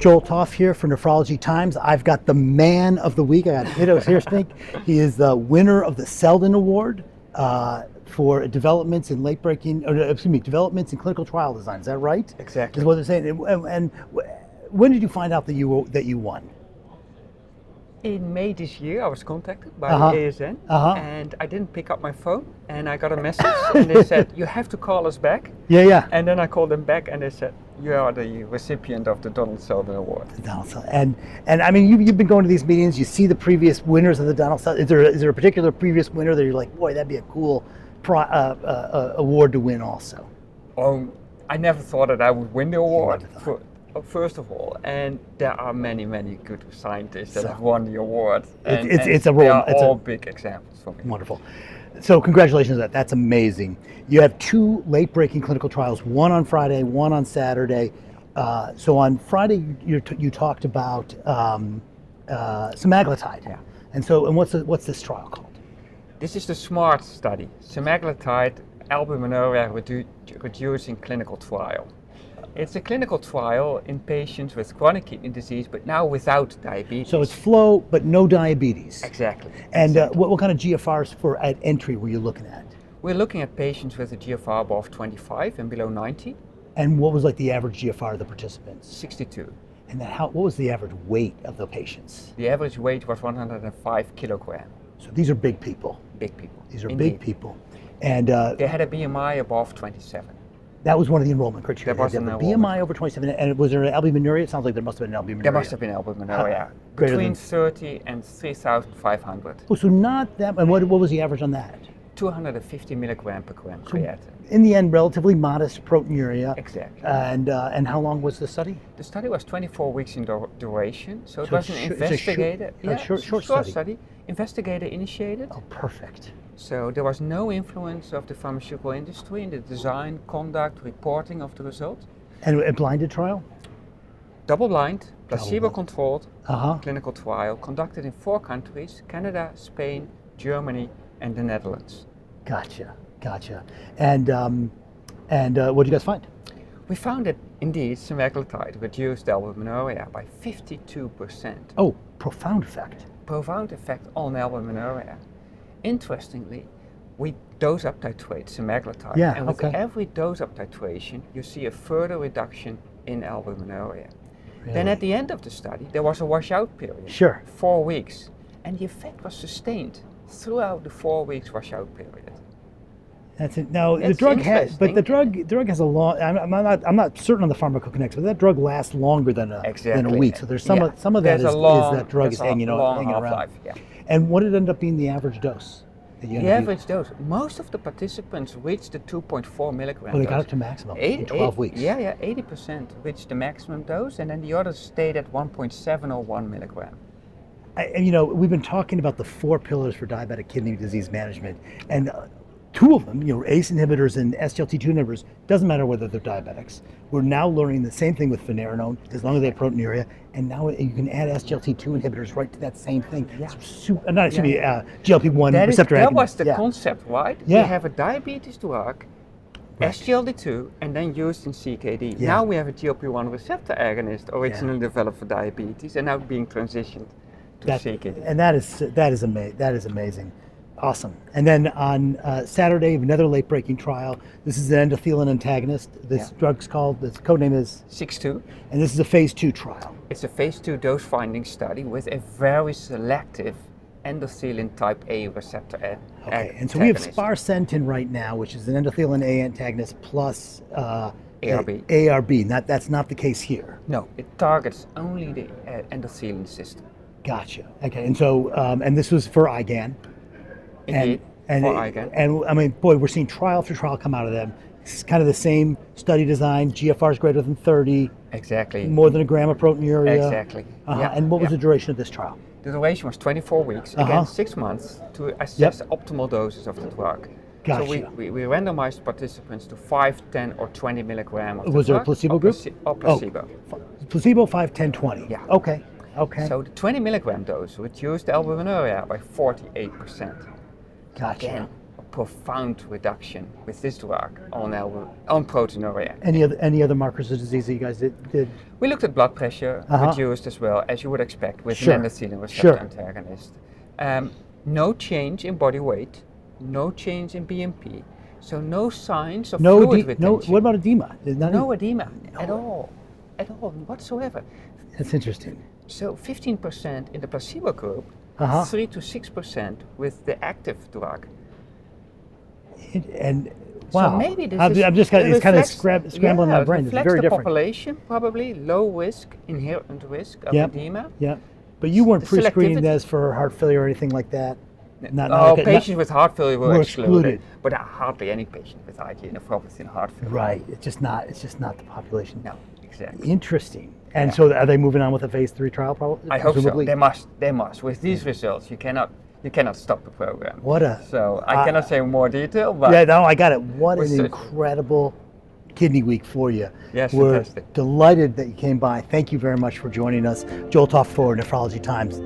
jolt off here for Nephrology Times. I've got the man of the week. I got Hiddo Heerspink. He is the winner of the Seldin Award for developments in developments in clinical trial design. Is that right? Exactly. Is what they're saying. And when did you find out that you won? In May this year, I was contacted by ASN, and I didn't pick up my phone, and I got a message, and they said, you have to call us back. Yeah. And then I called them back, and they said, you are the recipient of the Donald Seldin Award. And I mean, you've been going to these meetings, you see the previous winners of the Donald Seldin. Is there a particular previous winner that you're like, boy, that'd be a cool award to win also? I never thought that I would win the award. First of all, and there are many good scientists that have won the award. It's all big examples for me. Wonderful. So congratulations on that. That's amazing. You have 2 late-breaking clinical trials, one on Friday, one on Saturday. So on Friday, you talked about semaglutide. Yeah. And what's this trial called? This is the SMART study, semaglutide albuminuria reducing clinical trial. It's a clinical trial in patients with chronic kidney disease, but now without diabetes. So it's flow, but no diabetes. Exactly. And what kind of GFRs at entry were you looking at? We're looking at patients with a GFR above 25 and below 90. And what was like the average GFR of the participants? 62. And then what was the average weight of the patients? The average weight was 105 kilograms. So these are big people. Big people. These are Indeed. big people. And they had a BMI above 27. That was one of the enrollment criteria. There was an BMI over 27, and was there an albuminuria? It sounds like there must have been an albuminuria. There must have been albuminuria. Between 30 and 3,500. Oh, so not that. And what was the average on that? 250 milligram per gram creatinine. In the end, relatively modest proteinuria. Exactly. And how long was the study? The study was 24 weeks in duration, so it was an investigator. Short study. Investigator initiated. Oh, perfect. So there was no influence of the pharmaceutical industry in the design, conduct, reporting of the results. And a blinded trial? Double-blind, placebo-controlled clinical trial conducted in 4 countries: Canada, Spain, Germany, and the Netherlands. Gotcha. And what did you guys find? We found that indeed semaglutide reduced albuminuria by 52%. Oh, profound effect. Profound effect on albuminuria. Interestingly, we dose up titrate semaglutide, and with every dose up titration, you see a further reduction in albuminuria. Really? Then at the end of the study, there was a washout period. Sure. 4 weeks, and the effect was sustained throughout the 4 weeks washout period. That's it. Now the drug drug has a long. I'm not certain on the pharmacokinetics, but that drug lasts longer than a week. So there's some of that is that drug is hanging around. Yeah. And what did end up being the average dose? The average dose. Most of the participants reached the 2.4 milligram. Well, they got up to maximum in 12 weeks. Yeah, 80% reached the maximum dose, and then the others stayed at 1.701 milligram. We've been talking about the 4 pillars for diabetic kidney disease management, and 2 of them, ACE inhibitors and SGLT2 inhibitors, doesn't matter whether they're diabetics. We're now learning the same thing with finerenone, as long as they have proteinuria, and now you can add SGLT2 inhibitors right to that same thing. Yeah. GLP-1 receptor agonist. That was the concept, right? Yeah. We have a diabetes drug, SGLT2, and then used in CKD. Yeah. Now we have a GLP-1 receptor agonist, originally developed for diabetes, and now being transitioned to CKD. And that is amazing. Awesome. And then on Saturday, another late-breaking trial. This is an endothelin antagonist. This drug's called, the code name is? 62. And this is a phase 2 trial. It's a phase 2 dose-finding study with a very selective endothelin type A receptor antagonist. Okay, and so we have sparsentan right now, which is an endothelin A antagonist plus ARB. That's not the case here. No, it targets only the endothelin system. Gotcha. Okay, and so, and this was for IgAN. Indeed, for IgAN. And I mean, boy, we're seeing trial after trial come out of them. It's kind of the same study design, GFRs greater than 30. Exactly. More than a gram of proteinuria. Exactly. And what was the duration of this trial? The duration was 24 weeks, again 6 months, to assess optimal doses of the drug. Gotcha. So we randomized participants to 5, 10, or 20 milligram of the drug. Was there a placebo group? Or placebo. Placebo, 5, 10, 20. Yeah. Okay. So the 20 milligram dose reduced albuminuria by 48%. Gotcha. Again, a profound reduction with this drug on proteinuria. Any other markers of disease that you guys did? We looked at blood pressure reduced as well, as you would expect with Sure. an endothelin receptor Sure. antagonist. No change in body weight, no change in BMP, so no signs of fluid retention. What about edema? No edema at all whatsoever. That's interesting. So 15% in the placebo group, 3 to 6% with the active drug. And wow, so maybe this I'm just it's kind of scrambling my brain. It's reflects very the different. population, probably low risk, inherent risk of edema. Yeah, but you weren't The pre-screening selectivity. this for heart failure or anything like that. Patients with heart failure were excluded, but hardly any patient with IgA nephropathy and heart failure. Right. It's just not the population. No, exactly. Interesting. And so are they moving on with a phase 3 trial? Probably. I hope so. They must. With these results, you cannot stop the program. So I cannot say more detail, but yeah, no, I got it. What an incredible kidney week for you. Yes, we're fantastic. delighted that you came by. Thank you very much for joining us. Joel Toft for Nephrology Times.